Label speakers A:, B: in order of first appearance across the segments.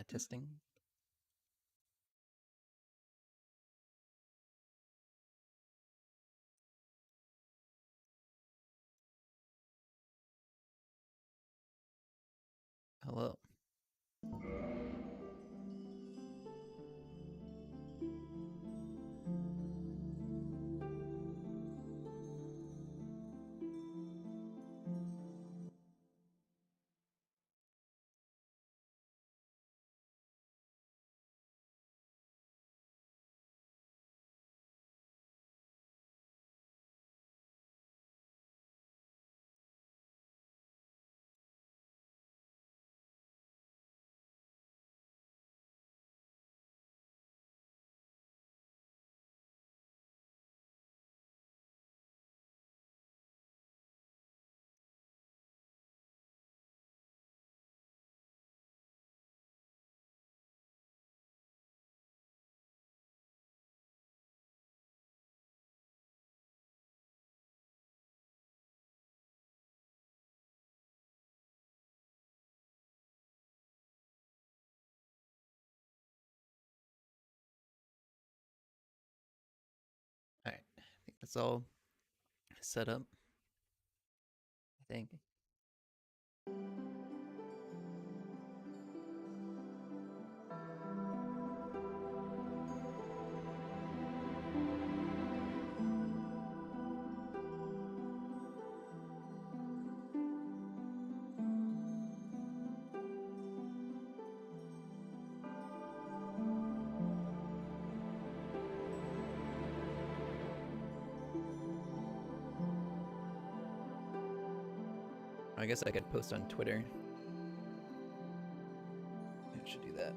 A: Testing. Hello. All right. I think that's all set up. I think. I guess I could post on Twitter. I should do that.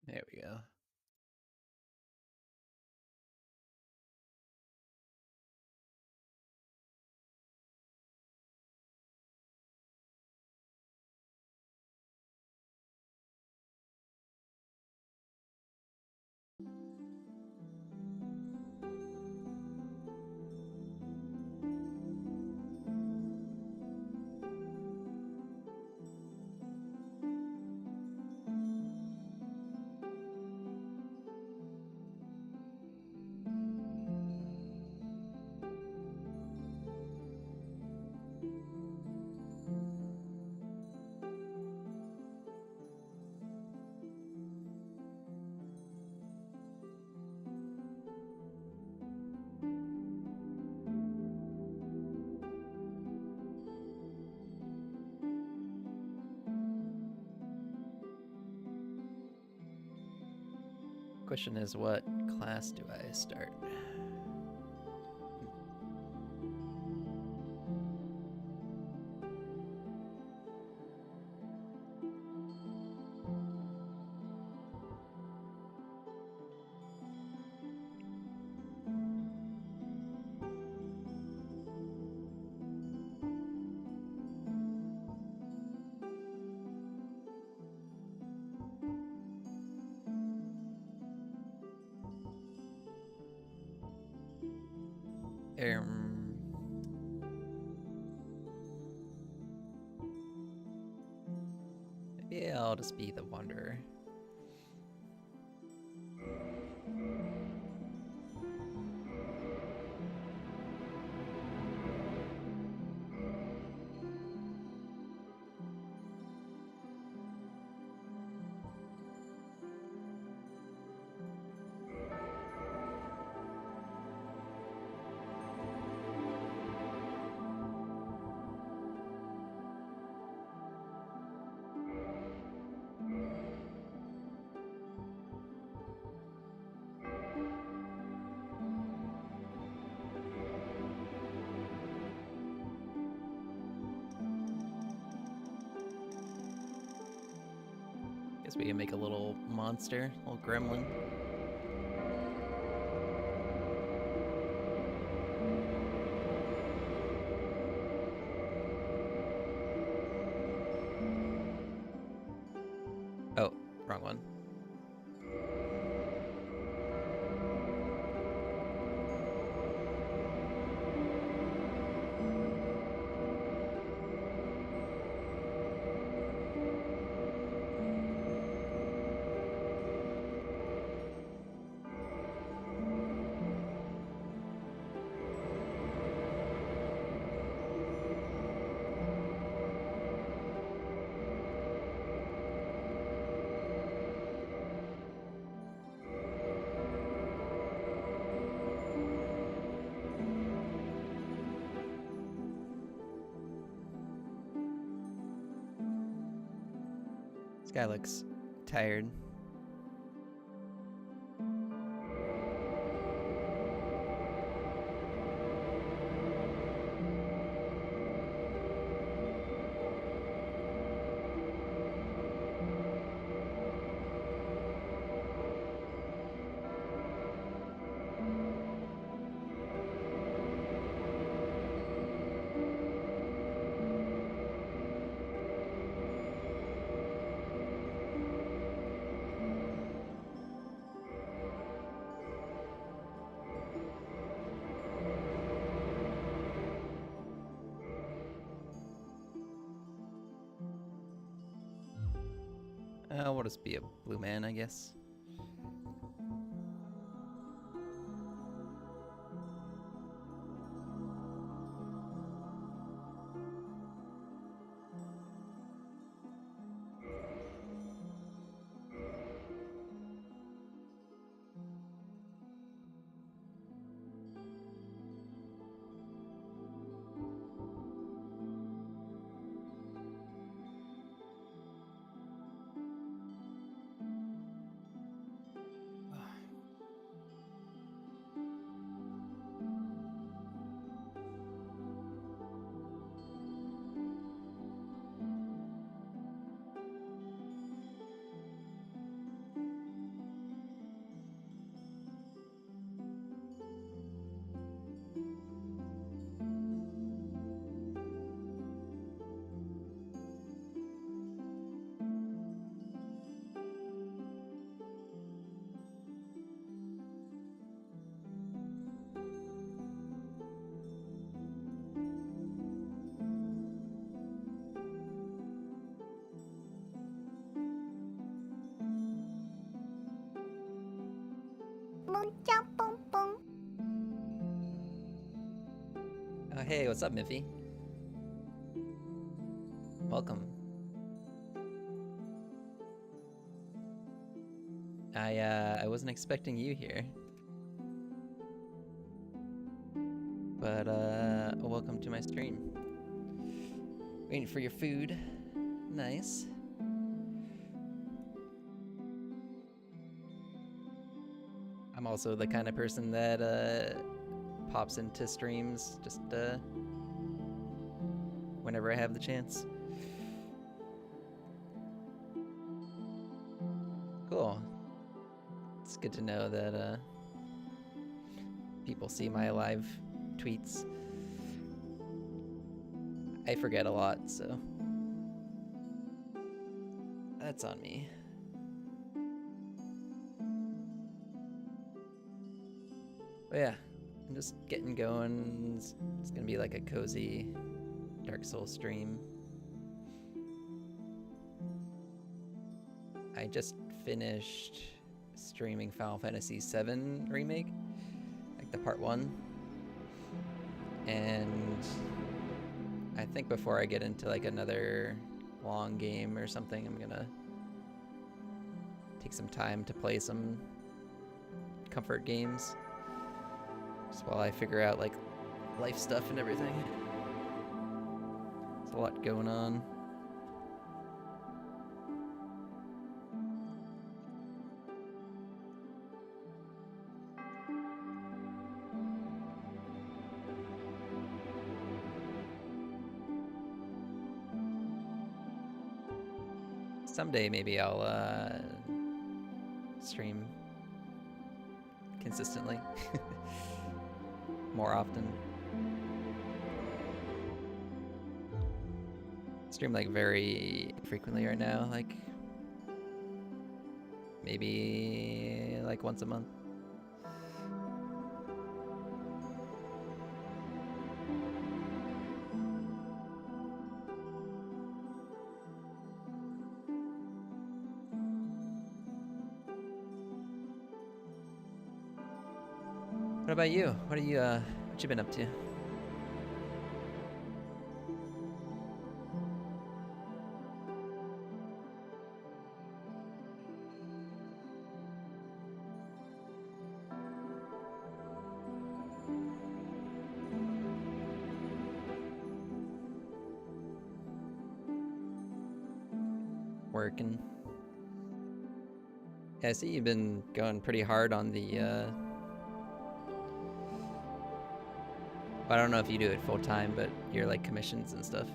A: There we go. Question is, what class do I start? Um, yeah, I'll just be the wanderer. Guess we can make a little monster, a little gremlin. Oh, wrong one. This guy looks tired. We'll just be a blue man, I guess. Oh, hey, what's up, Miffy? Welcome. I wasn't expecting you here. But, welcome to my stream. Waiting for your food. Nice. I'm also the kind of person that, pops into streams just, whenever I have the chance. Cool. It's good to know that, people see my live tweets. I forget a lot, so that's on me. But yeah, I'm just getting going. It's gonna be like a cozy Dark Souls stream. I just finished streaming Final Fantasy VII Remake, like the part 1. And I think before I get into like another long game or something, I'm gonna take some time to play some comfort games just while I figure out like life stuff and everything. There's a lot going on. Someday maybe I'll stream consistently more often. Stream like very frequently right now, like maybe like once a month. What about you? What you been up to? Working. Yeah, I see you've been going pretty hard on the I don't know if you do it full time, but you're like commissions and stuff.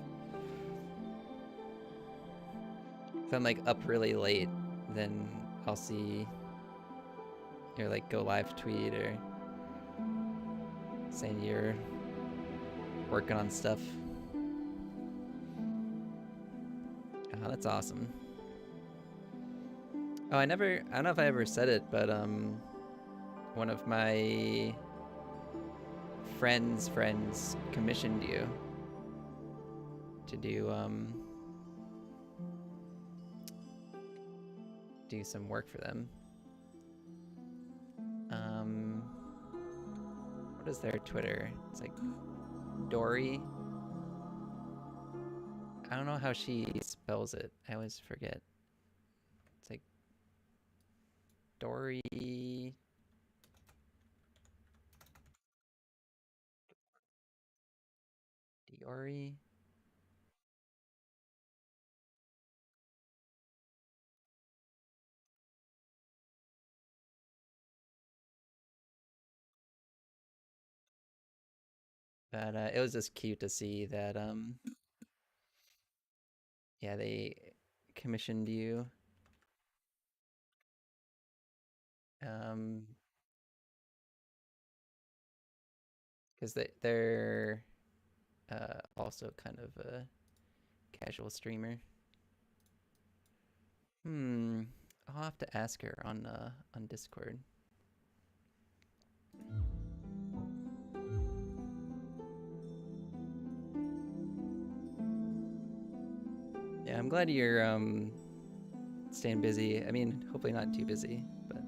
A: If I'm like up really late, then I'll see your like go live tweet or saying you're working on stuff. Oh, that's awesome. Oh, I don't know if I ever said it, but one of my friends commissioned you to do some work for them. What is their Twitter? It's like Dory. I don't know how she spells it. I always forget. It's like Dory. Diori. But it was just cute to see that yeah, they commissioned you. Because they're also kind of a casual streamer. I'll have to ask her on Discord. Yeah, I'm glad you're staying busy. I mean, hopefully not too busy, but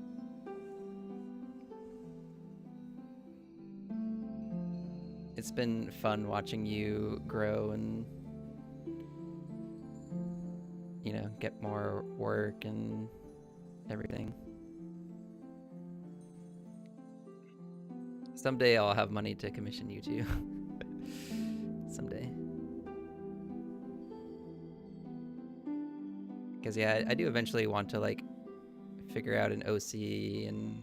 A: it's been fun watching you grow and get more work and everything. Someday I'll have money to commission you too. Someday. Because yeah, I do eventually want to like figure out an OC and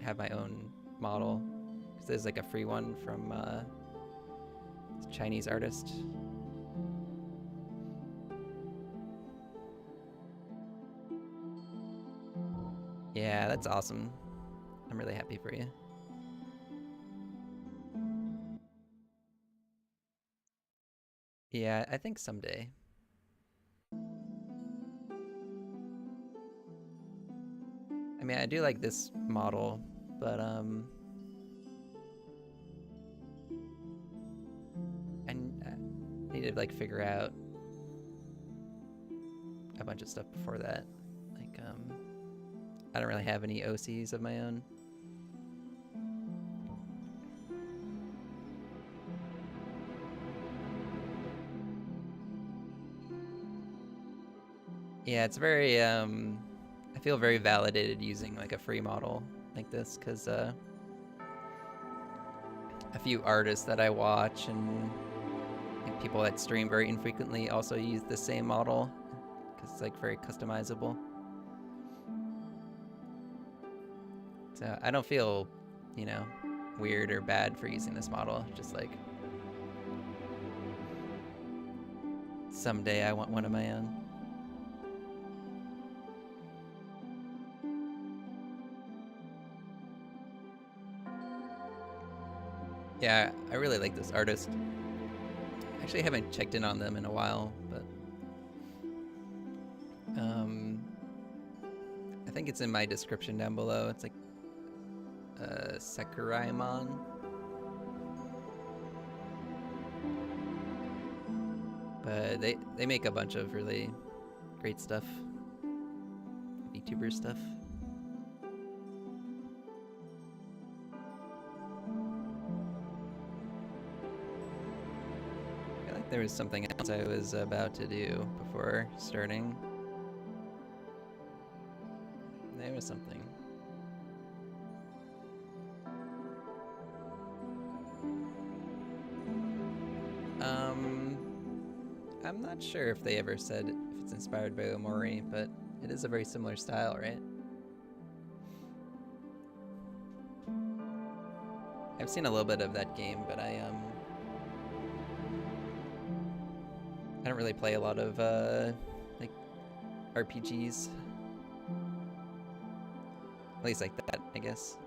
A: have my own model. Because there's like a free one from a Chinese artist. Yeah, that's awesome. I'm really happy for you. Yeah, I think someday. I mean, I do like this model, but need to like figure out a bunch of stuff before that. Like, I don't really have any OCs of my own. Yeah, it's very, I feel very validated using like a free model like this, because a few artists that I watch and people that stream very infrequently also use the same model, because it's like very customizable. So I don't feel, you know, weird or bad for using this model. Just like someday I want one of my own. Yeah, I really like this artist. Actually, I haven't checked in on them in a while, but I think it's in my description down below. It's like Sakuraimon. But they make a bunch of really great stuff, VTuber stuff. I feel like there was something else I was about to do before starting. There was something. I'm not sure if they ever said if it's inspired by Omori, but it is a very similar style, right? I've seen a little bit of that game, but I don't really play a lot of like RPGs. At least like that, I guess.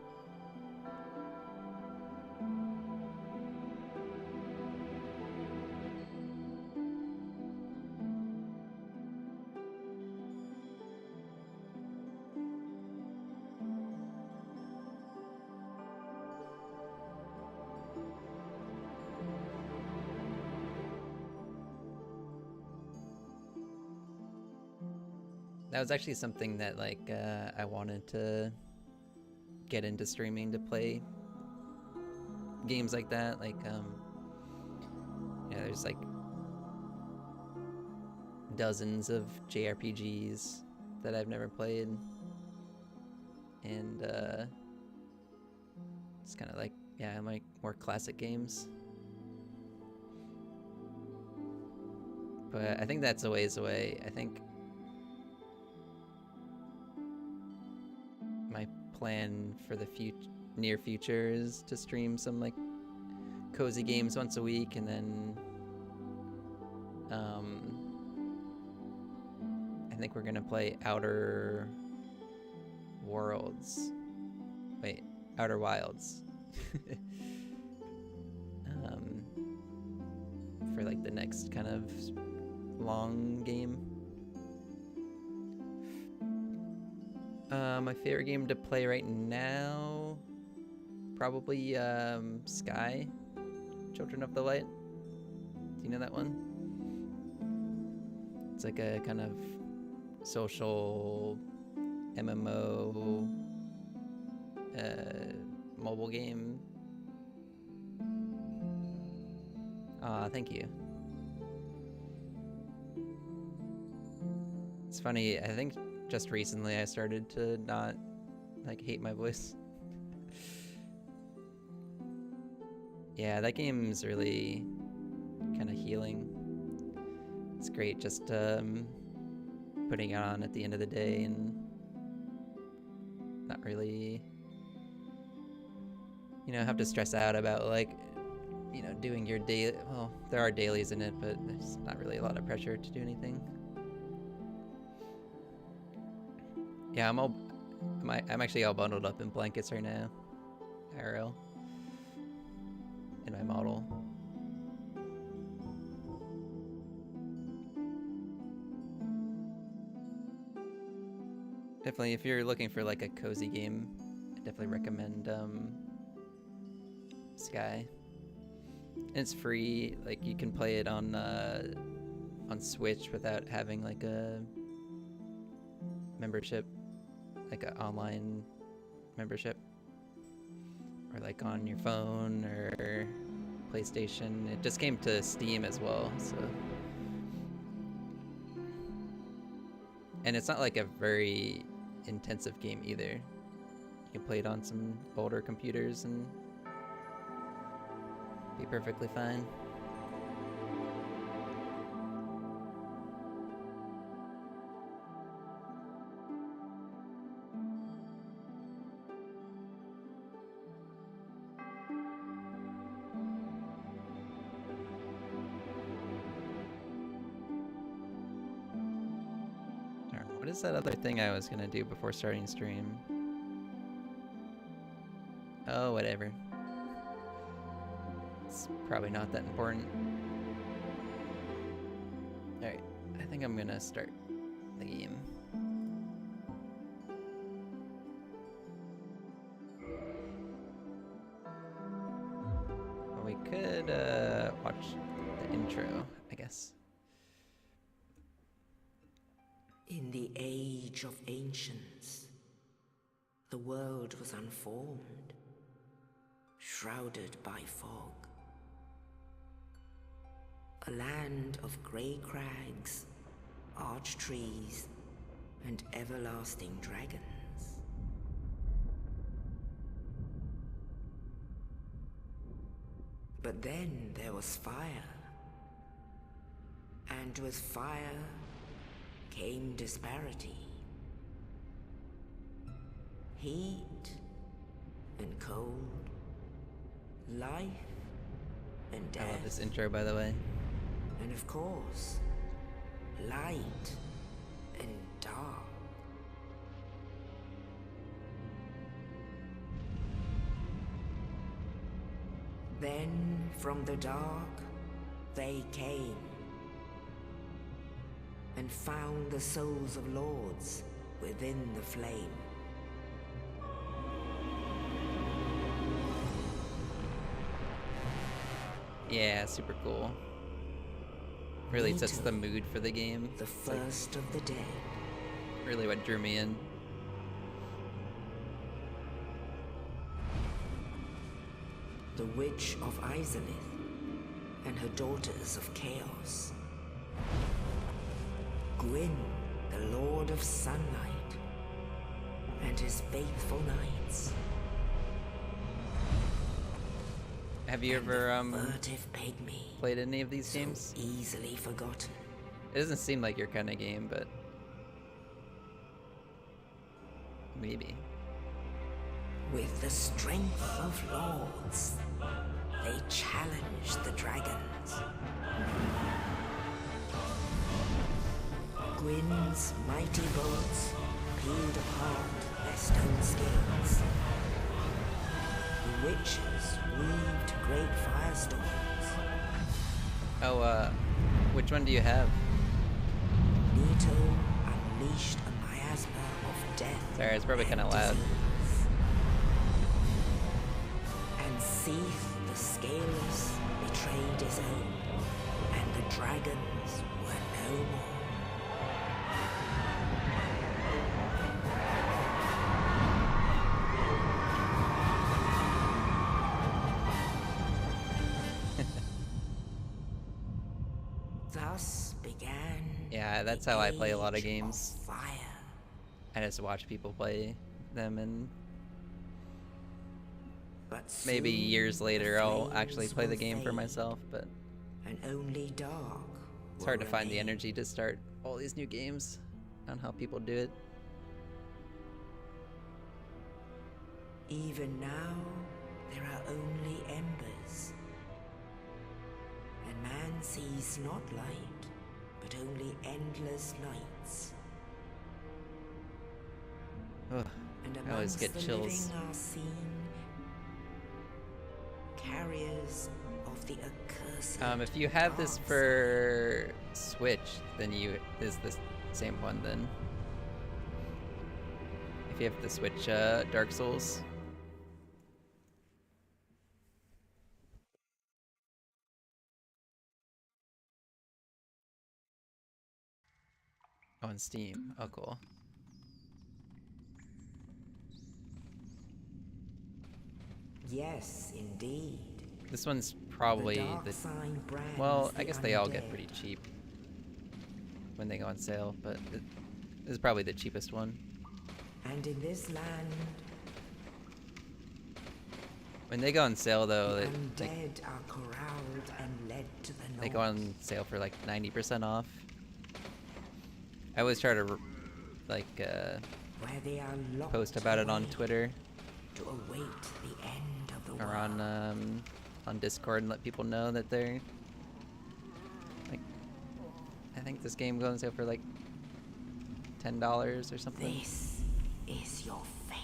A: That was actually something that like I wanted to get into streaming, to play games like that. Like yeah, there's like dozens of JRPGs that I've never played, and it's kind of like, yeah, I like more classic games. But I think that's a ways away. I think my plan for the near future is to stream some like cozy games once a week, and then I think we're gonna play Outer Worlds. Wait, Outer Wilds. For like the next kind of long game. My favorite game to play right now, probably Sky, Children of the Light. Do you know that one? It's like a kind of social MMO mobile game. Thank you. It's funny, I think just recently I started to not like hate my voice. Yeah, that game's really kind of healing. It's great just putting it on at the end of the day and not really, you know, have to stress out about like, you know, doing your daily. Well, there are dailies in it, but there's not really a lot of pressure to do anything. Yeah, I'm actually all bundled up in blankets right now, IRL, in my model. Definitely, if you're looking for like a cozy game, I definitely recommend Sky. And it's free. Like you can play it on Switch without having like a membership, like an online membership, or like on your phone or PlayStation. It just came to Steam as well, so. And it's not like a very intensive game either. You can play it on some older computers and be perfectly fine. What is that other thing I was gonna do before starting stream? Oh, whatever. It's probably not that important. Alright, I think I'm gonna start the game. Well, we could watch the intro, I guess.
B: In the age of ancients, the world was unformed, shrouded by fog. A land of grey crags, arch trees, and everlasting dragons. But then there was fire, and with fire came disparity. Heat and cold, life and death.
A: I love this intro, by the way.
B: And of course, light and dark. Then from the dark they came and found the souls of lords within the flame.
A: Yeah, super cool. Really sets the mood for the game.
B: The first of the dead.
A: Really what drew me in.
B: The Witch of Izalith and her daughters of Chaos. Gwyn, the Lord of Sunlight, and his faithful knights.
A: Have you ever
B: furtive pygmy,
A: played any of these games?
B: so easily forgotten.
A: It doesn't seem like your kind of game, but maybe.
B: With the strength of lords, they challenged the dragons. Gwyn's mighty bolts peeled apart their stone scales. The witches weaved great firestorms.
A: Oh, which one do you have?
B: Nito unleashed a miasma of death.
A: Sorry, it's probably kind of
B: and
A: loud.
B: disease. And Seath the Scaleless betrayed his own, and the dragons were no more. Thus began.
A: Yeah, that's how I play a lot of
B: age
A: games.
B: Fire.
A: I just watch people play them, and
B: But
A: maybe
B: soon
A: years
B: the
A: later I'll actually
B: flames
A: play the
B: will
A: game for
B: fade,
A: myself, but
B: and only dark.
A: it's
B: will
A: hard to find the
B: remain.
A: energy to start all these new games on how people do it.
B: Even now, there are only embers. And man sees not light, but only endless nights.
A: Ugh,
B: And
A: I always
B: amongst
A: get
B: the
A: chills.
B: living are seen carriers of the accursed.
A: If you have this
B: dark
A: for Switch, then is the same one then. If you have the Switch Dark Souls. on Steam. Oh, cool.
B: Yes, indeed.
A: This one's probably
B: Dark Sign brands
A: well, I
B: the
A: guess they all get
B: undead.
A: pretty cheap when they go on sale, but this is probably the cheapest one.
B: And in this land,
A: When they go on sale, though,
B: the
A: they
B: undead are corralled and led to the north.
A: go on sale for like 90% off. I always try to like
B: where they are locked
A: post about it on
B: away
A: Twitter
B: to await the end of the
A: or
B: world.
A: on Discord and let people know that they're like. I think this game goes on sale for like $10 or something.
B: This is your fate.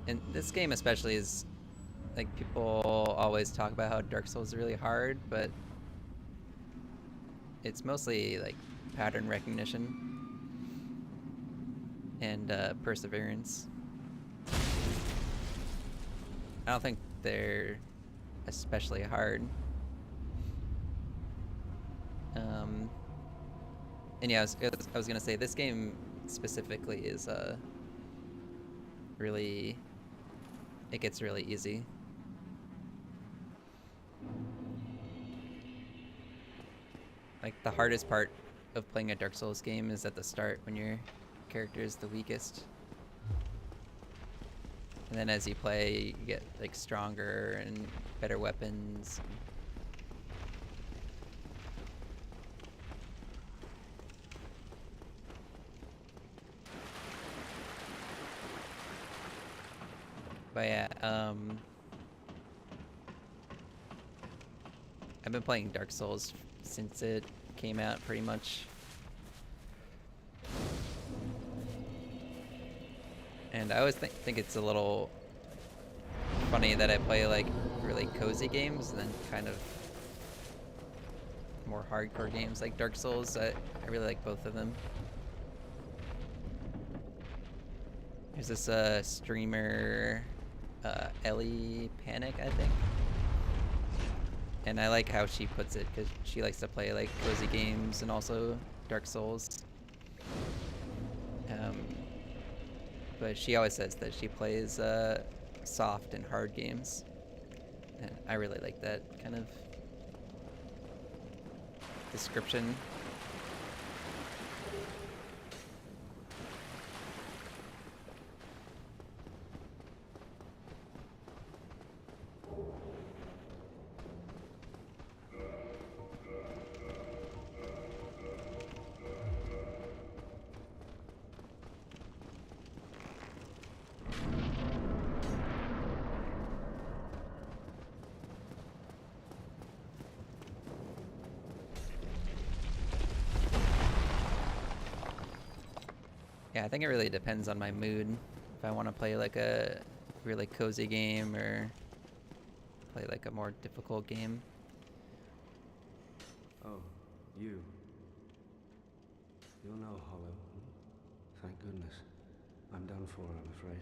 A: And this game especially is like, people always talk about how Dark Souls is really hard, but it's mostly like pattern recognition and perseverance. I don't think they're especially hard. And yeah, I was gonna say this game specifically is really, it gets really easy. Like, the hardest part of playing a Dark Souls game is at the start when your character is the weakest. And then as you play, you get like stronger and better weapons. But yeah, I've been playing Dark Souls since it came out, pretty much. And I always think it's a little funny that I play like really cozy games and then kind of more hardcore games like Dark Souls. I really like both of them. There's this streamer, Ellie Panic, I think. And I like how she puts it, because she likes to play like cozy games and also Dark Souls. But she always says that she plays soft and hard games. And I really like that kind of description. Yeah, I think it really depends on my mood. If I want to play like a really cozy game or play like a more difficult game.
C: Oh, you. You're no hollow. Thank goodness. I'm done for, I'm afraid.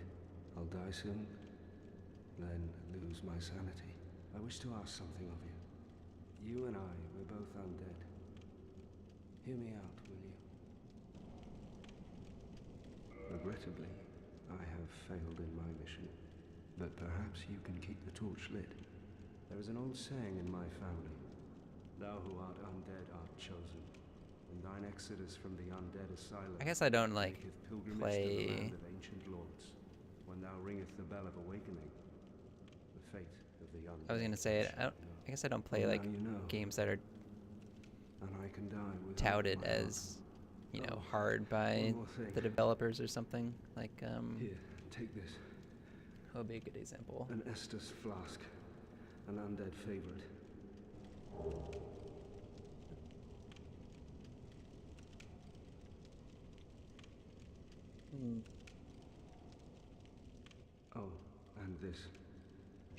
C: I'll die soon, then lose my sanity. I wish to ask something of you. You and I, we're both undead. Hear me out, will you? Regrettably, I have failed in my mission, but perhaps you can keep the torch lit. There is an old saying in my family: thou who art undead art chosen, and thine exodus from the undead asylum.
A: I guess I don't like
C: maketh pilgrimage to the
A: play.
C: land of ancient lords. When thou ringeth the bell of awakening, the fate of the undead.
A: I was gonna say it. I guess I don't play like games that are
C: And I can die
A: touted as, you know, hard by the developers or something. Like,
C: Here, take this.
A: what would be a good example?
C: An Estus flask. An undead favorite. Oh, and this.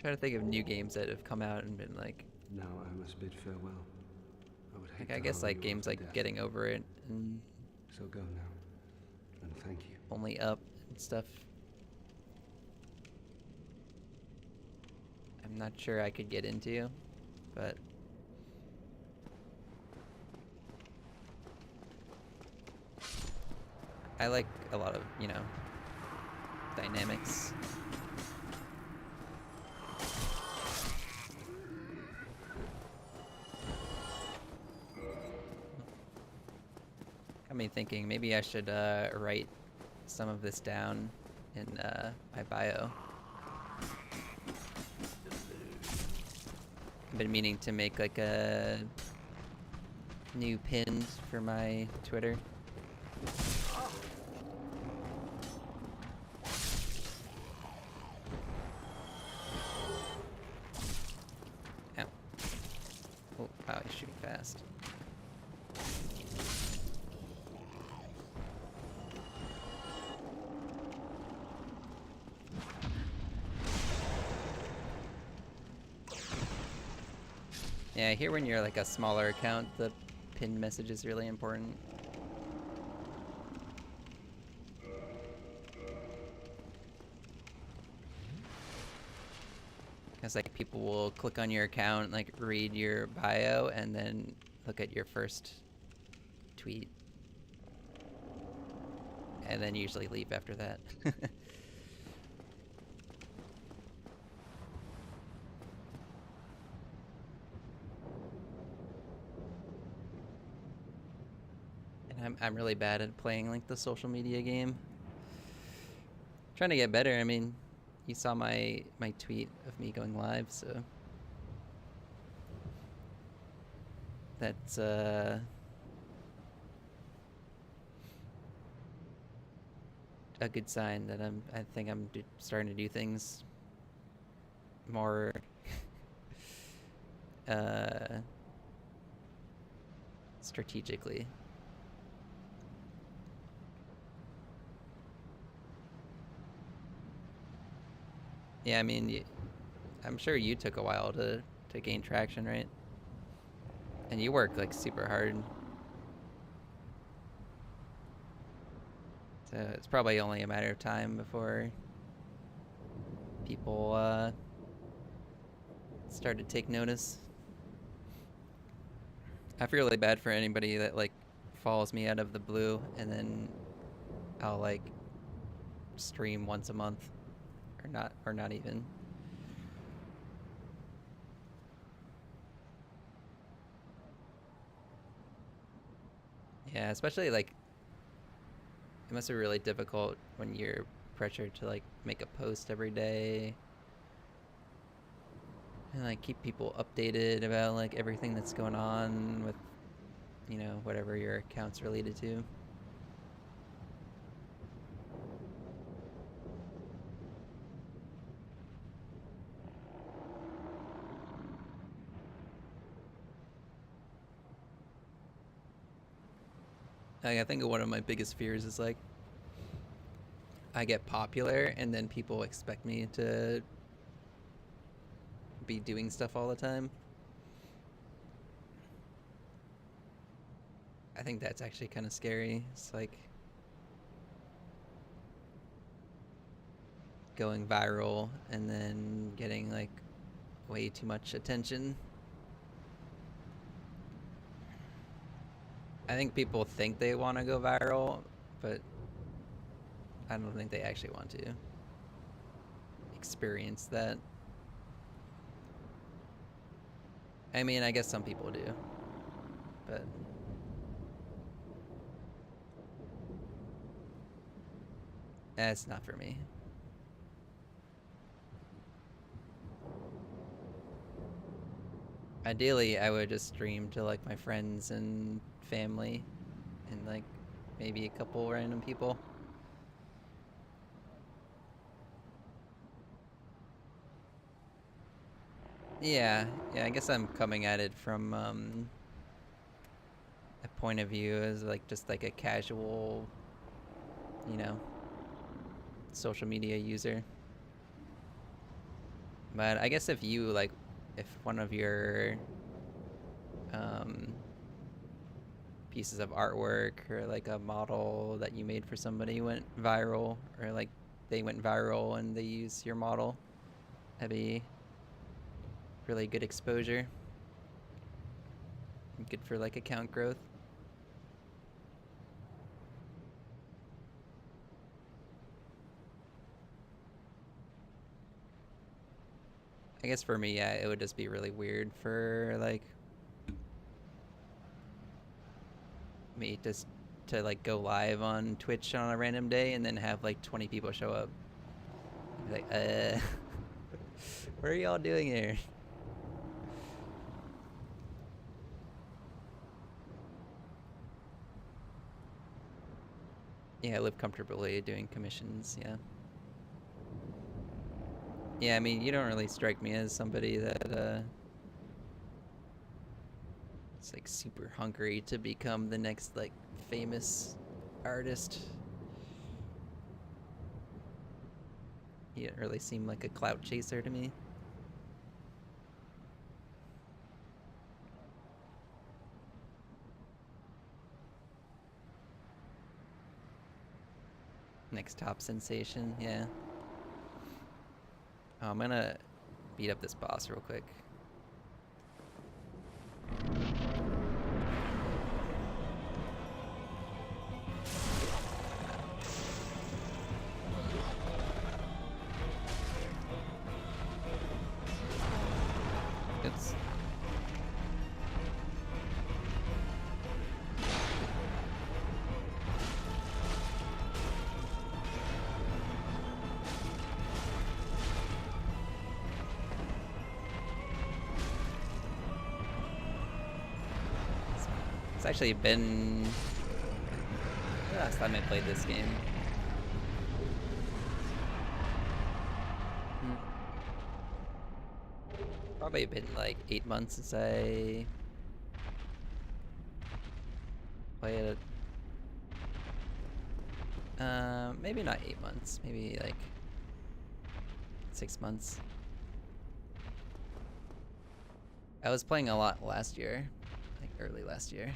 A: Trying to think of new games that have come out and been like,
C: Now I must bid farewell. I would hate
A: I
C: to
A: guess
C: harm
A: like
C: you
A: games
C: unto
A: like
C: death.
A: Getting Over It and
C: So go now, and thank you.
A: Only Up and stuff. I'm not sure I could get into, but I like a lot of, you know, dynamics. Got me thinking maybe I should write some of this down in my bio. I've been meaning to make like a new pin for my Twitter. Ow. Oh, wow, he's shooting fast. Yeah, here when you're like a smaller account, the pinned message is really important. Because like people will click on your account, like read your bio, and then look at your first tweet. And then usually leave after that. I'm really bad at playing like the social media game. Trying to get better. I mean, you saw my tweet of me going live, so that's a good sign that I think I'm starting to do things more strategically. Yeah, I mean, I'm sure you took a while to gain traction, right? And you work like super hard. So it's probably only a matter of time before people start to take notice. I feel really bad for anybody that like follows me out of the blue and then I'll like stream once a month or not even. Yeah, especially like it must be really difficult when you're pressured to like make a post every day and like keep people updated about like everything that's going on with, you know, whatever your account's related to. Like, I think one of my biggest fears is like I get popular and then people expect me to be doing stuff all the time. I think that's actually kind of scary. It's like going viral and then getting like way too much attention. I think people think they want to go viral, but I don't think they actually want to experience that. I mean, I guess some people do, but it's not for me. Ideally, I would just stream to like my friends and family and like maybe a couple random people. Yeah, I guess I'm coming at it from a point of view as like just like a casual, you know, social media user. But I guess if you like, if one of your pieces of artwork or like a model that you made for somebody went viral, or like they went viral and they use your model, that'd be really good exposure. Good for like account growth. I guess for me, yeah, it would just be really weird for like me just to like go live on Twitch on a random day and then have like 20 people show up. I'd be like, what are y'all doing here? Yeah, I live comfortably doing commissions, yeah. Yeah, I mean, you don't really strike me as somebody that is like super hungry to become the next like famous artist. You don't really seem like a clout chaser to me. Next top sensation, yeah. Oh, I'm gonna beat up this boss real quick. Oops. It's actually been the last time I played this game. Probably been like 8 months since I played it. Maybe not 8 months, maybe like 6 months. I was playing a lot last year, like early last year.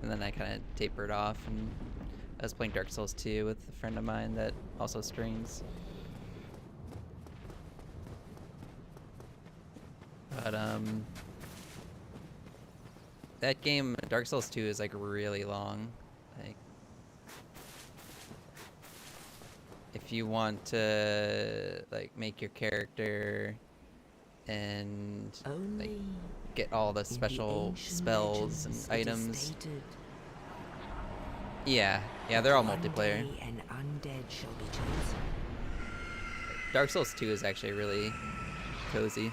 A: And then I kind of tapered off, and I was playing Dark Souls 2 with a friend of mine that also streams. But that game, Dark Souls 2, is like really long. Like, if you want to like make your character and like get all the special spells and items. Yeah, they're all multiplayer.
B: An undead shall be chosen.
A: Dark Souls 2 is actually really cozy.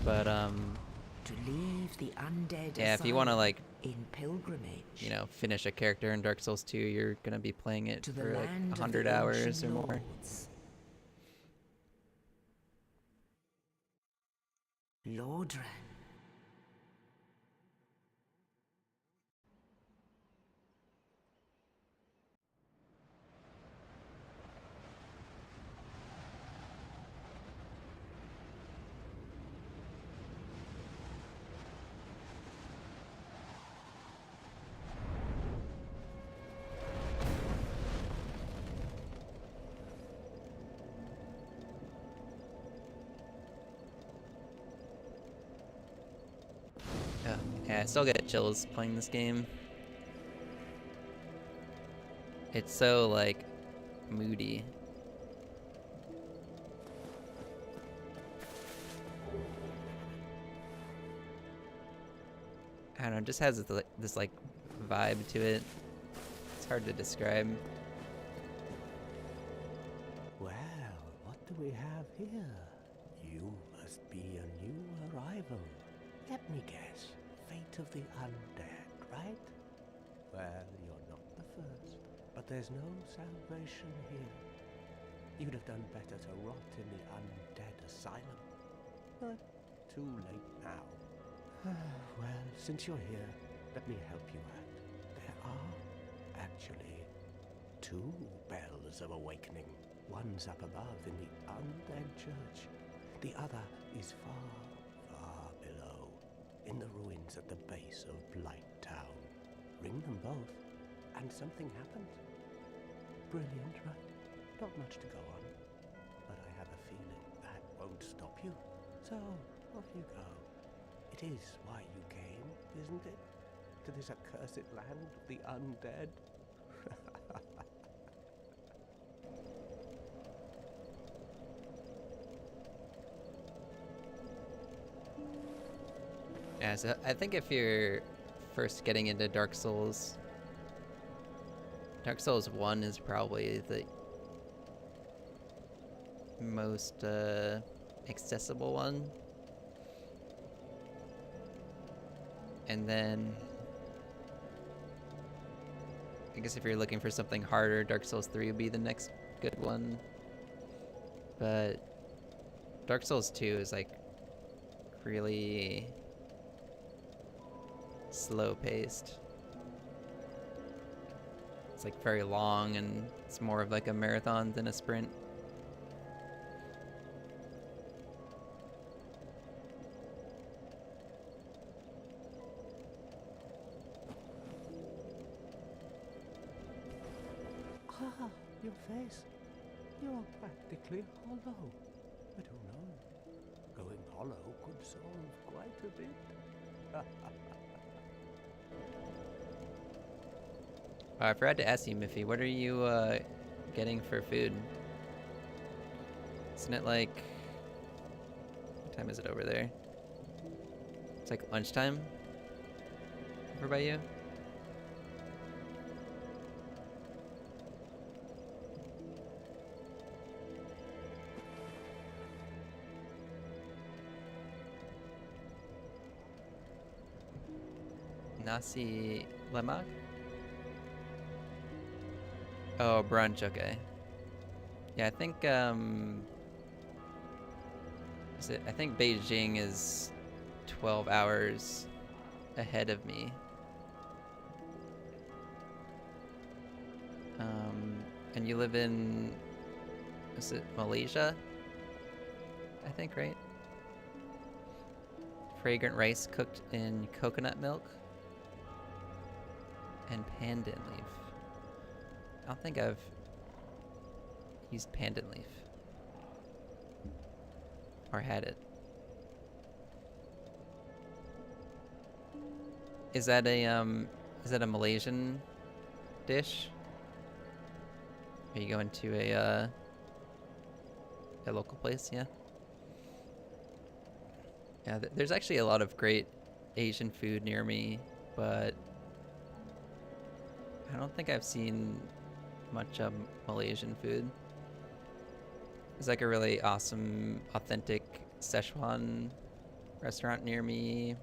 A: But
B: to leave the undead
A: yeah, if you want to like
B: in pilgrimage,
A: you know, finish a character in Dark Souls 2, you're gonna be playing it for like 100 hours or more.
B: Lordran.
A: Yeah, I still get chills playing this game. It's so like moody. I don't know, it just has this like vibe to it. It's hard to describe.
C: Well, what do we have here? You must be a new arrival. Let me guess. Fate of the undead, right? Well, you're not the first, but there's no salvation here. You'd have done better to rot in the undead asylum. But too late now. Well, since you're here, let me help you out. There are actually 2 bells of awakening. One's up above in the undead church. The other is far, far below, in the ruins at the base of Blight Town. Ring them both, and something happens. Brilliant, right? Not much to go on, but I have a feeling that won't stop you. So, off you go. It is why you came, isn't it? To this accursed land of the undead?
A: Yeah, so I think if you're first getting into Dark Souls 1 is probably the most accessible one. And then I guess if you're looking for something harder, Dark Souls 3 would be the next good one. But Dark Souls 2 is like really slow paced. It's like very long and it's more of like a marathon than a sprint.
D: Ah, your face. You're practically hollow. But who knows? Going hollow could solve quite a bit.
A: I forgot to ask you, Miffy, what are you getting for food? Isn't it like... What time is it over there? It's like lunchtime? Over by you? Nasi lemak? Oh, brunch, okay. Yeah, I think, I think Beijing is 12 hours ahead of me. And you live in, is it Malaysia? I think, right? Fragrant rice cooked in coconut milk and pandan leaf. I don't think I've used pandan leaf or had it. Is that a Malaysian dish? Are you going to a local place? Yeah. Yeah, there's actually a lot of great Asian food near me, but I don't think I've seen much Malaysian food. There's like a really awesome, authentic Szechuan restaurant near me,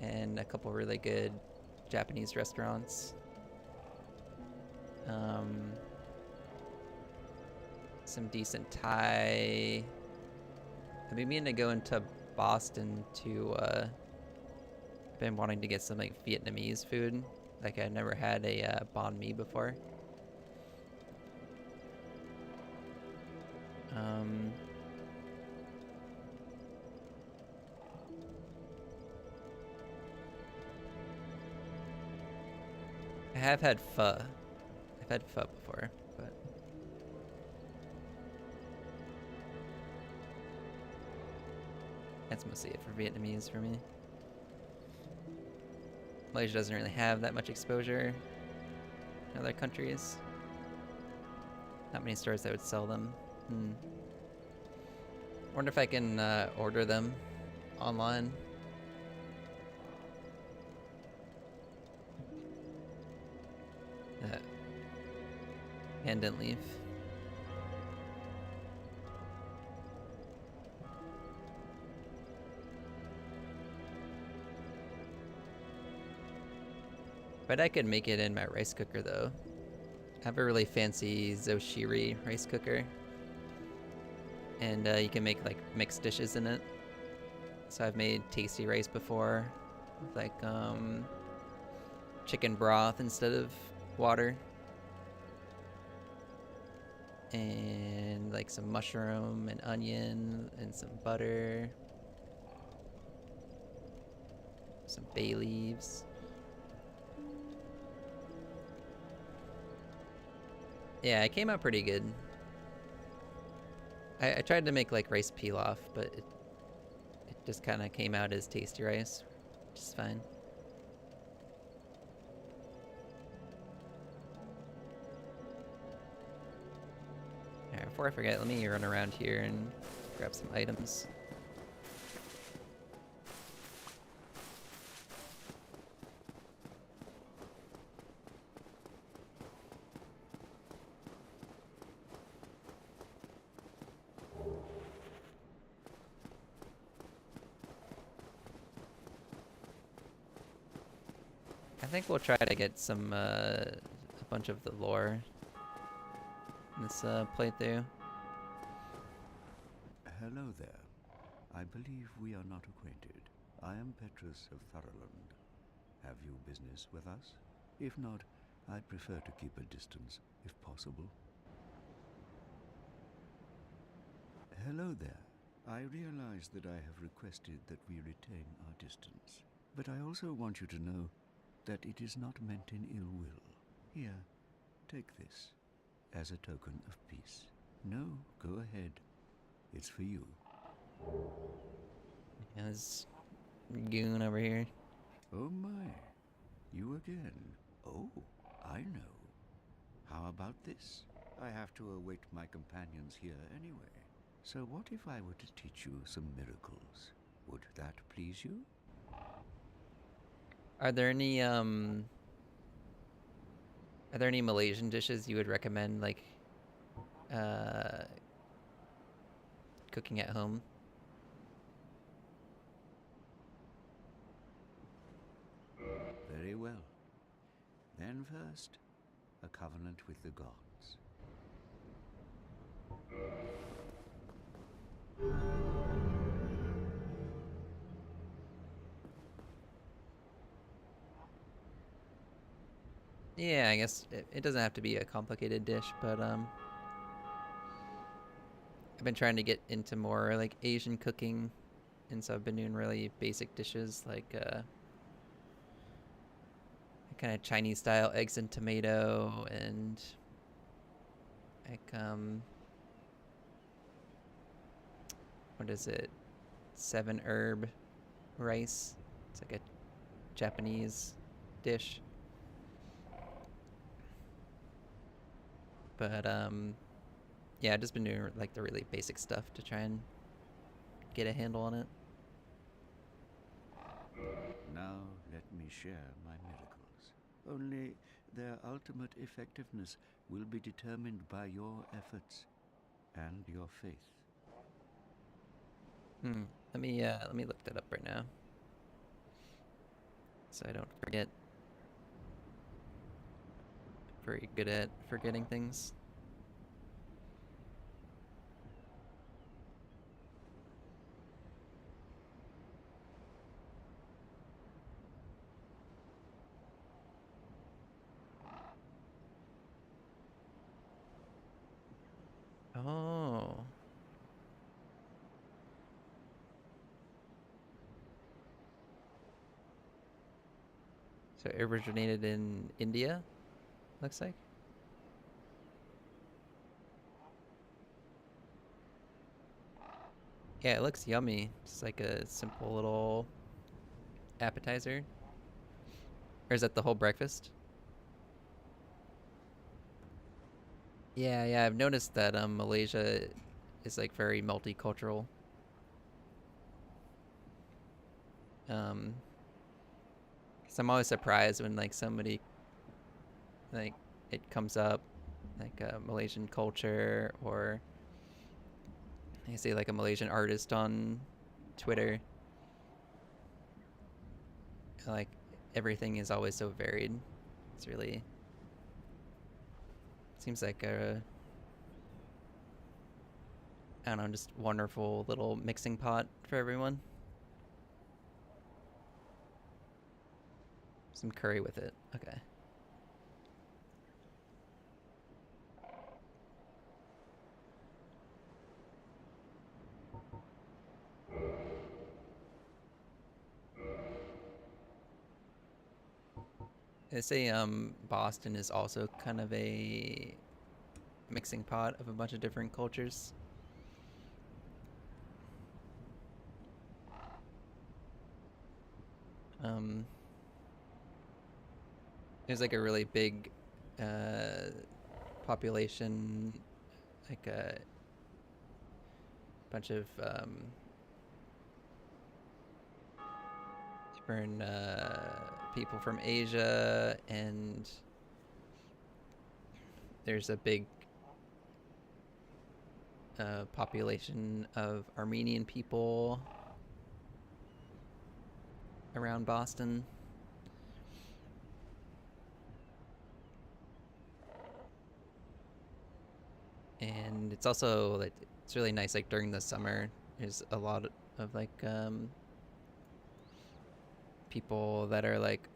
A: and a couple really good Japanese restaurants. Some decent Thai. I've been meaning to go into Boston to, I've been wanting to get some like Vietnamese food. Like I'd never had a banh mi before. I have had pho. I've had pho before, but that's mostly it for Vietnamese for me. Malaysia doesn't really have that much exposure in other countries. Not many stores that would sell them. Wonder if I can order them online. Pandan leaf. But I could make it in my rice cooker though. I have a really fancy Zoshiri rice cooker. And you can make like mixed dishes in it. So I've made tasty rice before. With like chicken broth instead of water. And like some mushroom and onion and some butter. Some bay leaves. Yeah, it came out pretty good. I tried to make like rice pilaf, but it just kind of came out as tasty rice, which is fine. Alright, before I forget, let me run around here and grab some items. think we'll try to get some a bunch of the lore in this playthrough.
E: Hello there. I believe we are not acquainted. I am Petrus of Thoroland. Have you business with us? If not, I prefer to keep a distance, if possible. Hello there. I realize that I have requested that we retain our distance, but I also want you to know that it is not meant in ill will. Here, take this as a token of peace. No, go ahead. It's for you.
A: Yeah, this goon over here.
E: Oh my, you again. Oh, I know. How about this? I have to await my companions here anyway. So what if I were to teach you some miracles? Would that please you?
A: Are there any Malaysian dishes you would recommend, like cooking at home?
E: Very well. Then first, a covenant with the gods.
A: Yeah, I guess it doesn't have to be a complicated dish, but I've been trying to get into more like Asian cooking, and so I've been doing really basic dishes like kind of Chinese style eggs and tomato, and like what is it? 7-herb rice. It's like a Japanese dish. But yeah, I've just been doing like the really basic stuff to try and get a handle on it.
E: Now let me share my miracles. Only their ultimate effectiveness will be determined by your efforts and your faith.
A: Let me look that up right now, so I don't forget. Very good at forgetting things. Oh. So it originated in India, looks like. Yeah, it looks yummy. Just like a simple little appetizer. Or is that the whole breakfast? Yeah, I've noticed that Malaysia is like very multicultural. Um, 'Cause I'm always surprised when like somebody like it comes up like Malaysian culture, or I say like a Malaysian artist on Twitter. Like everything is always so varied. It's really seems like a, I don't know, just wonderful little mixing pot for everyone. Some curry with it. Okay. They say Boston is also kind of a mixing pot of a bunch of different cultures. There's like a really big population, like a bunch of different people from Asia, and there's a big population of Armenian people around Boston. it's also like it's really nice like during the summer. There's a lot of like people that are like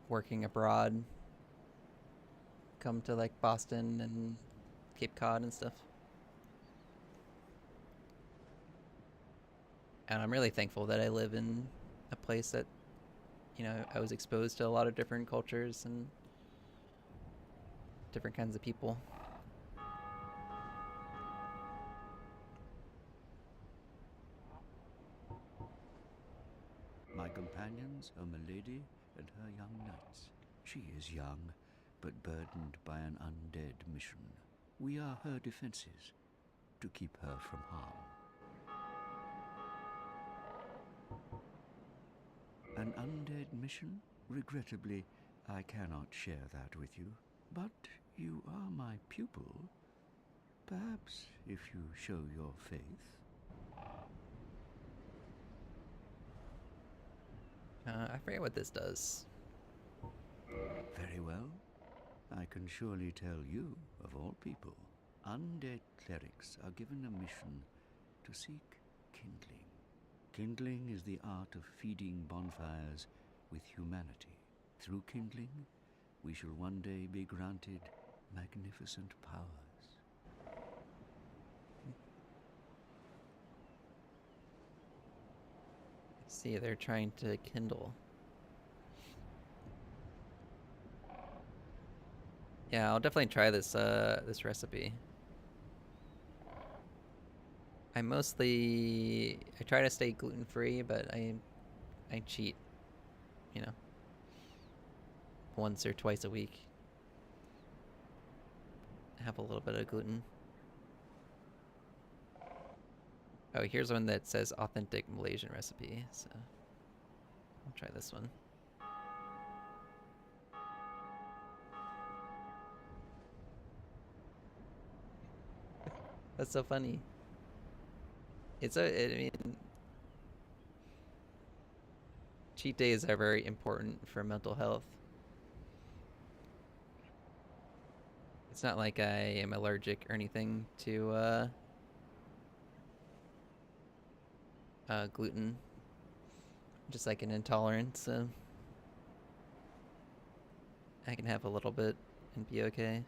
A: working abroad come to like Boston and Cape Cod and stuff. And I'm really thankful that I live in a place that, you know, I was exposed to a lot of different cultures and different kinds of people.
E: My companions are Milady and her young knights. She is young, but burdened by an undead mission. We are her defenses, to keep her from harm. An undead mission? Regrettably, I cannot share that with you. But you are my pupil. Perhaps if you show your faith.
A: I forget what this does.
E: Very well. I can surely tell you, of all people, undead clerics are given a mission to seek kindling. Kindling is the art of feeding bonfires with humanity. Through kindling, we shall one day be granted magnificent powers.
A: See, they're trying to kindle. Yeah, I'll definitely try this this recipe. I try to stay gluten-free, but I cheat, you know, once or twice a week. Have a little bit of gluten. Oh, here's one that says authentic Malaysian recipe, so I'll try this one. That's so funny. I mean, cheat days are very important for mental health. It's not like I am allergic or anything to gluten. Just like an intolerance, so I can have a little bit and be okay.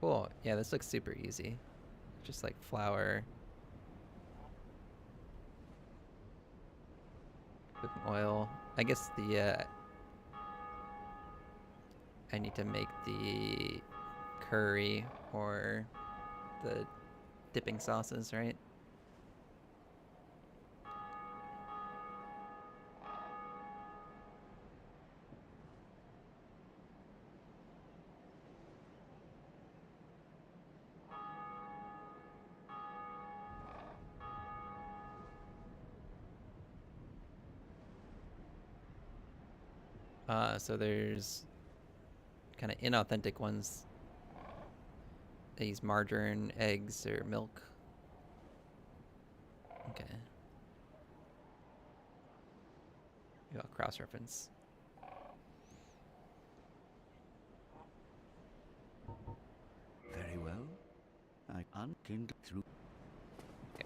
A: Cool. Yeah, this looks super easy. Just like flour, cooking oil. I guess I need to make the curry or the dipping sauces, right? So there's kind of inauthentic ones. They use margarine, eggs, or milk. Okay. Maybe I'll cross-reference.
E: Very well. I unkindle through.
A: Okay.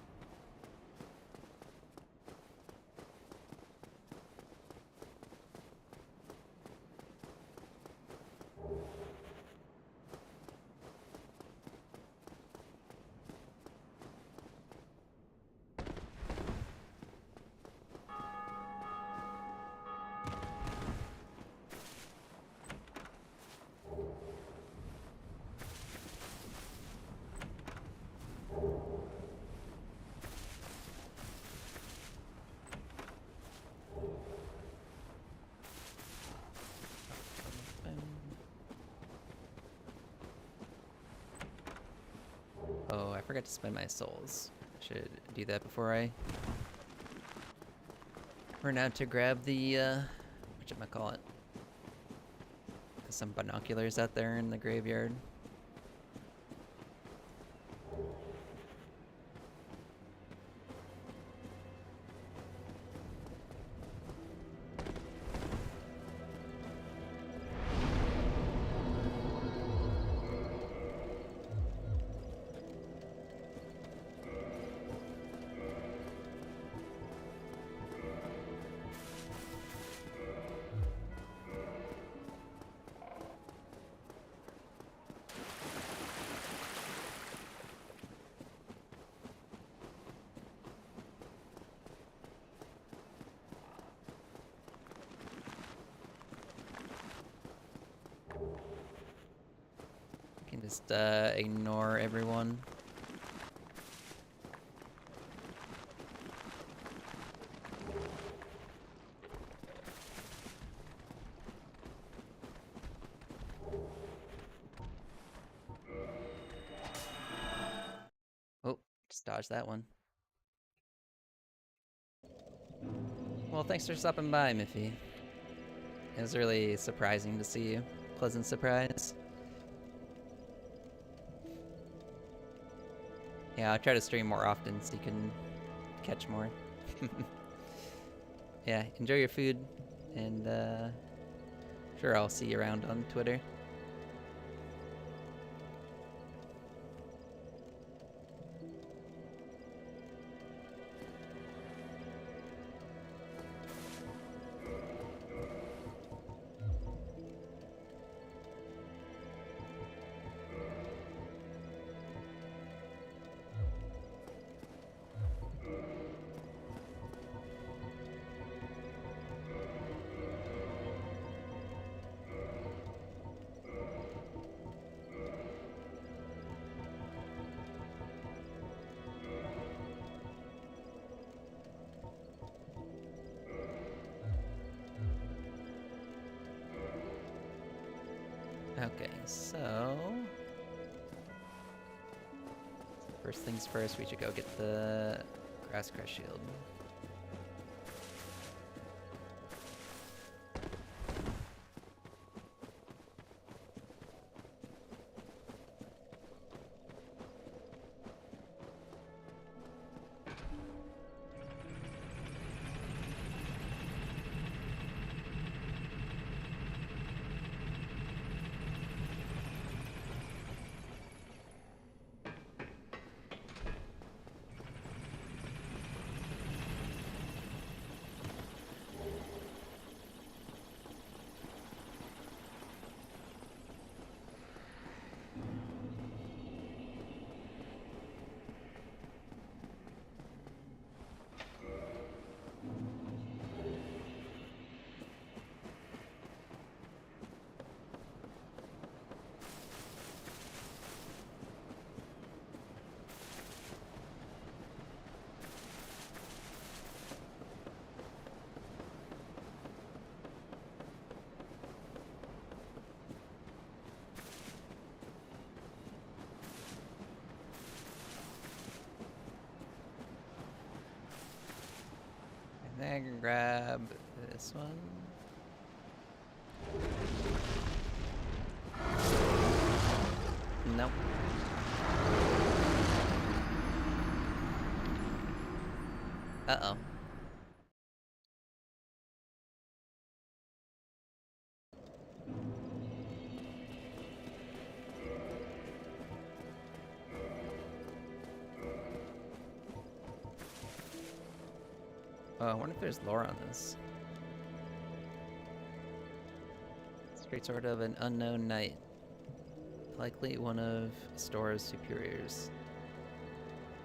A: Oh, I forgot to spend my souls. I should do that before I run out to grab the, whatchamacallit. There's some binoculars out there in the graveyard. Just ignore everyone. Oh, just dodged that one. Well, thanks for stopping by, Miffy. It was really surprising to see you. Pleasant surprise. Yeah, I'll try to stream more often so you can catch more. Yeah, enjoy your food, and sure I'll see you around on Twitter. Okay, so first things first, we should go get the grass crest shield. And then I can grab this one. Nope. Uh-oh. Oh, I wonder if there's lore on this. Straight sword of an unknown knight. Likely one of Stora's superiors.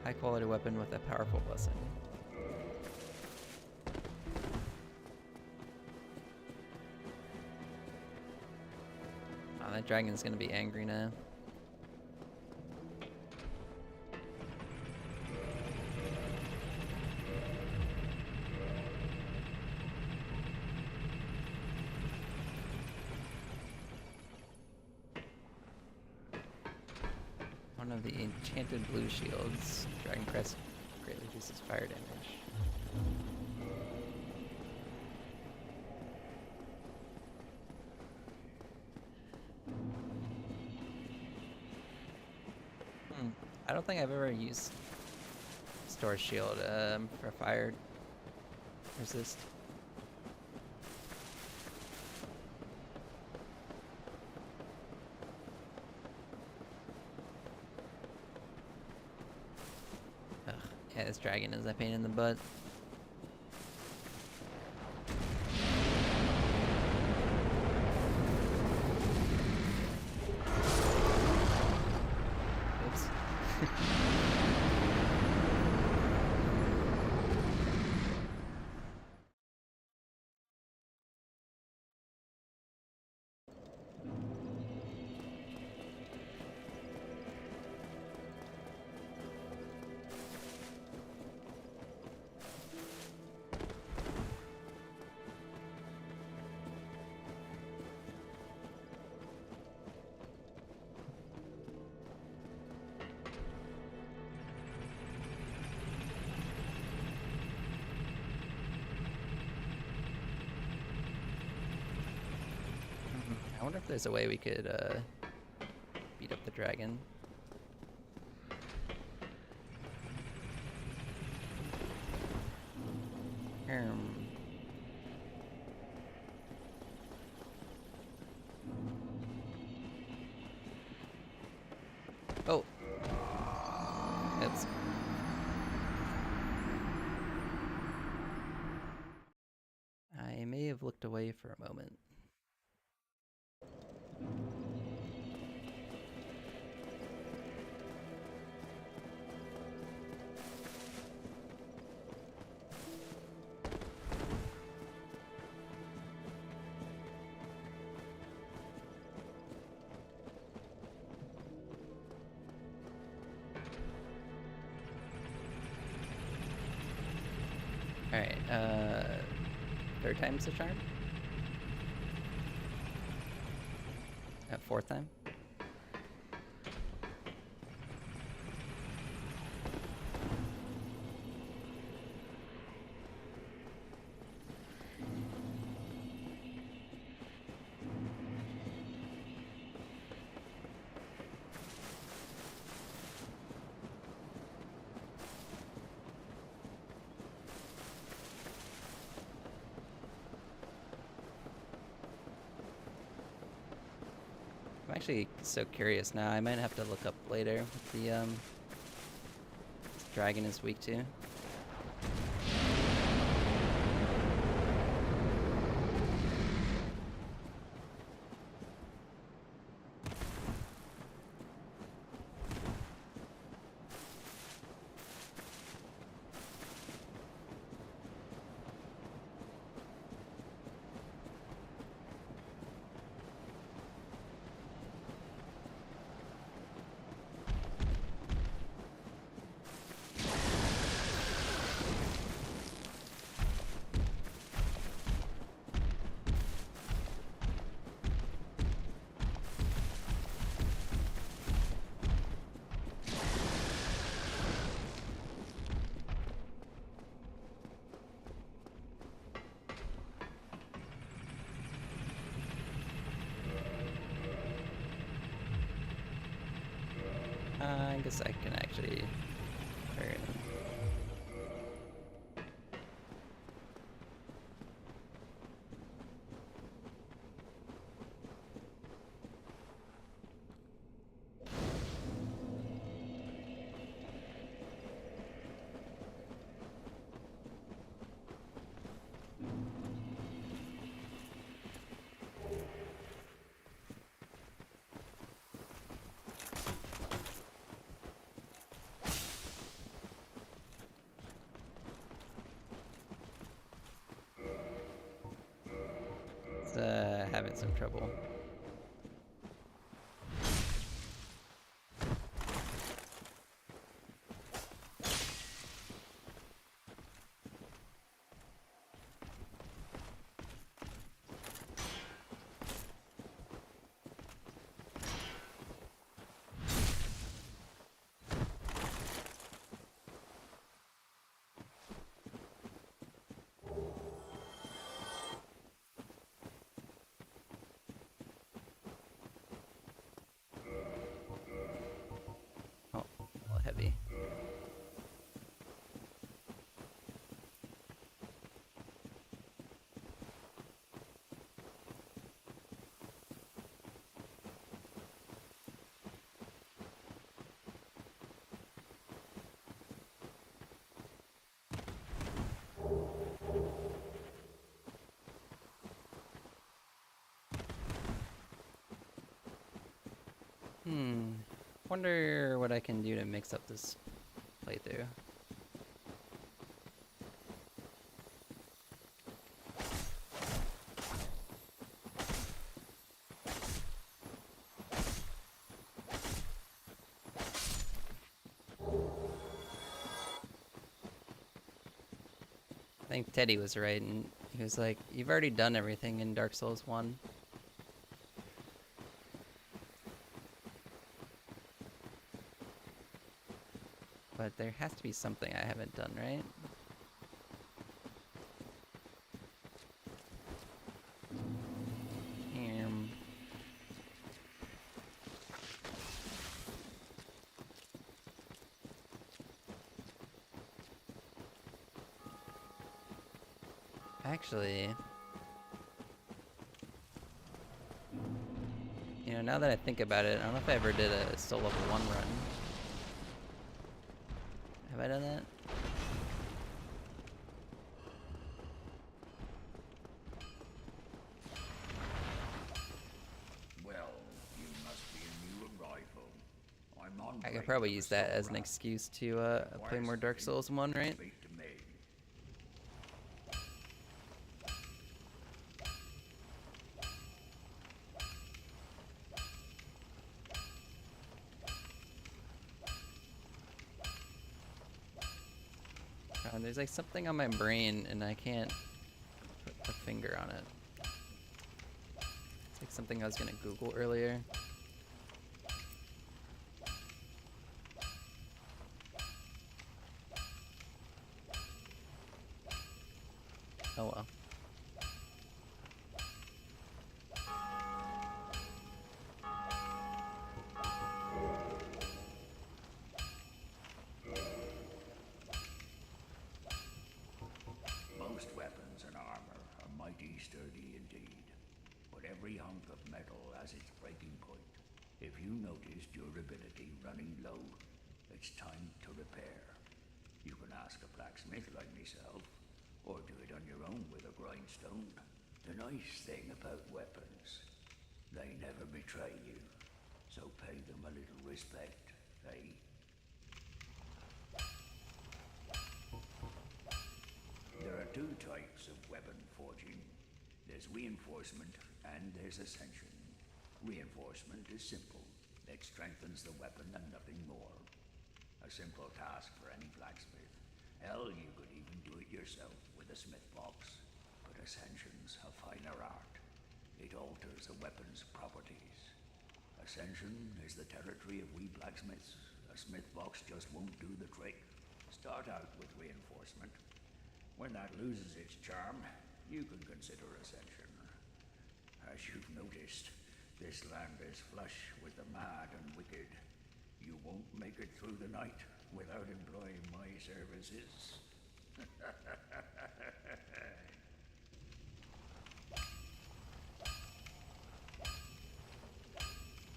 A: High quality weapon with a powerful blessing. Oh, that dragon's gonna be angry now. One of the enchanted blue shields. Dragon Crest greatly reduces fire damage. I don't think I've ever used Store Shield for fire resist. Ugh, yeah, this dragon is a pain in the butt. Oops. I wonder if there's a way we could beat up the dragon. Oh. Oops. I may have looked away for a moment. Alright, third time's the charm? Fourth time? I'm actually so curious now. I might have to look up later what the dragon is weak to. I guess I can actually bury them. Having some trouble. Heavy. Wonder what I can do to mix up this playthrough. I think Teddy was right, and he was like, "You've already done everything in Dark Souls 1." But there has to be something I haven't done, right? Actually, you know, now that I think about it, I don't know if I ever did a soul level 1 run. Have I done that?
F: Well, you must be a new arrival. I'm on
A: I could
F: break
A: probably
F: with
A: use
F: the
A: that as an
F: Lordran.
A: excuse to play more Dark Souls 1, right?
F: Speak to me.
A: There's like something on my brain and I can't put a finger on it. It's like something I was gonna Google earlier. Oh well.
F: Most weapons and armor are mighty sturdy indeed, but every hunk of metal has its breaking point. If you notice durability running low, it's time to repair. You can ask a blacksmith like myself, or do it on your own with a grindstone. The nice thing about weapons, they never betray you, so pay them a little respect, eh? There are two types of weapon forging. There's reinforcement and there's ascension. Reinforcement is simple. It strengthens the weapon and nothing more. A simple task for any blacksmith. Hell, you could even do it yourself with a smith box. But ascension's a finer art. It alters a weapon's properties. Ascension is the territory of we blacksmiths. A smith box just won't do the trick. Start out with reinforcement. When that loses its charm, you can consider ascension. As you've noticed, this land is flush with the mad and wicked. You won't make it through the night without employing my services.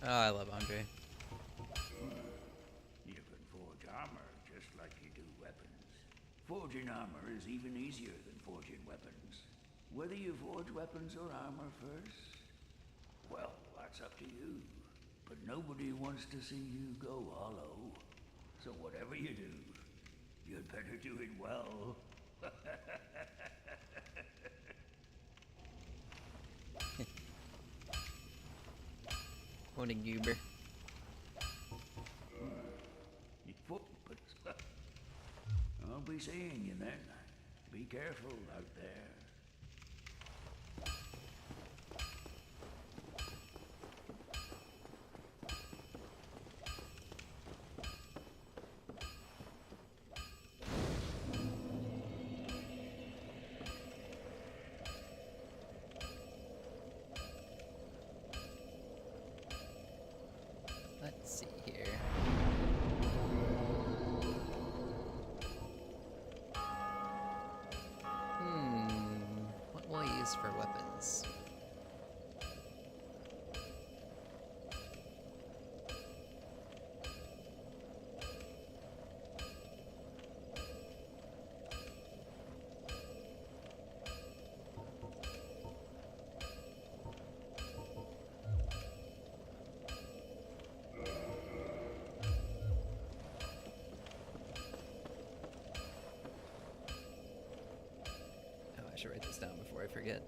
A: Oh, I love Andre.
F: You can forge armor just like you do weapons. Forging armor is even easier than forging weapons. Whether you forge weapons or armor first, well, that's up to you. But nobody wants to see you go hollow. So whatever you do, you'd better do it well.
A: What a goober.
F: I'll be seeing you then. Be careful out there.
A: Let's see here. What will I use for weapons? Oh, I should write this down before I forget.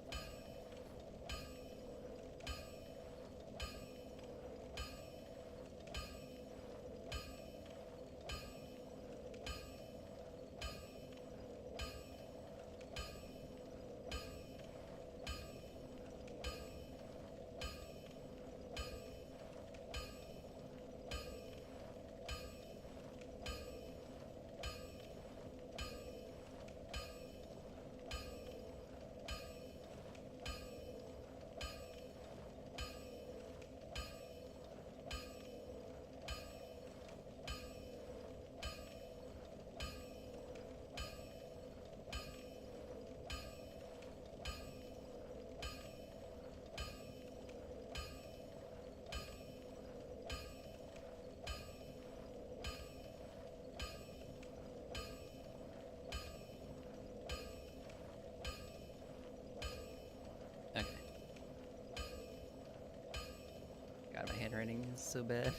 A: so bad.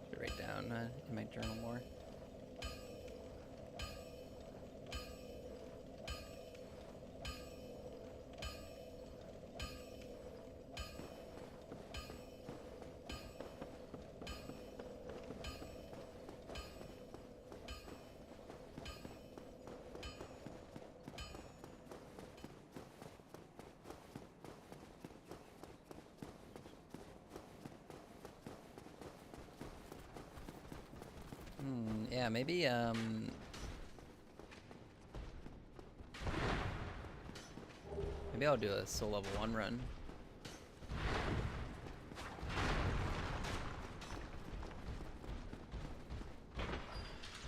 A: Should write down in my journal more. Yeah, maybe maybe I'll do a soul level 1 run.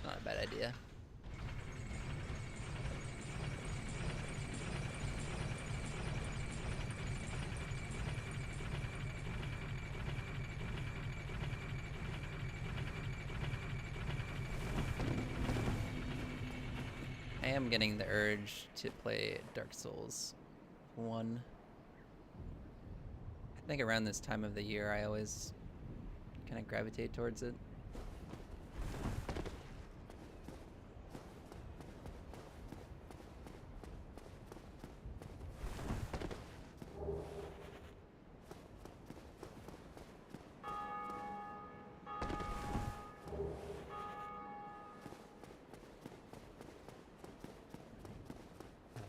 A: Not a bad idea. I am getting the urge to play Dark Souls 1. I think around this time of the year I always kind of gravitate towards it.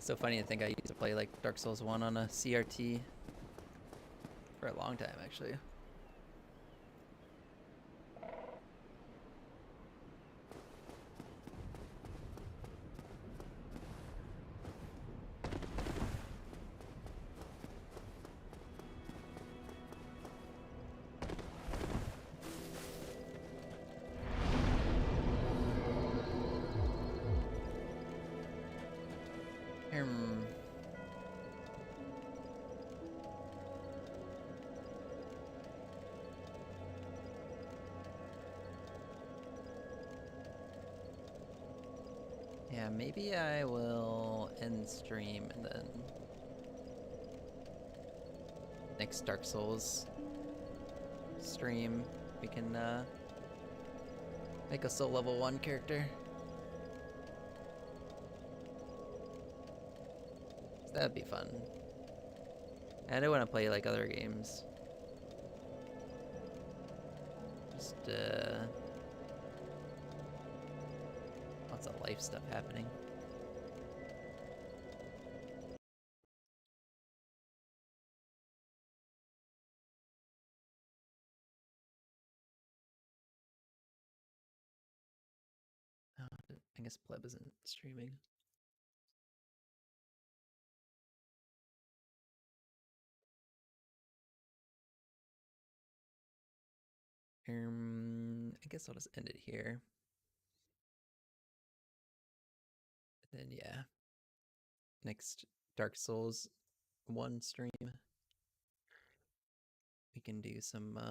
A: So funny to think I used to play like Dark Souls 1 on a CRT for a long time actually. Yeah, maybe I will end stream and then next Dark Souls stream we can make a soul level 1 character. So that'd be fun. And I do want to play like other games. Just lots of life stuff happening. Oh, I guess Pleb isn't streaming. I guess I'll just end it here. And then yeah, next Dark Souls 1 stream we can do some what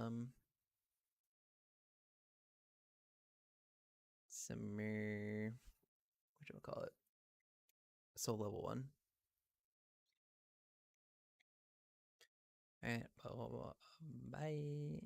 A: do we call it? Soul level 1. Alright, well, bye.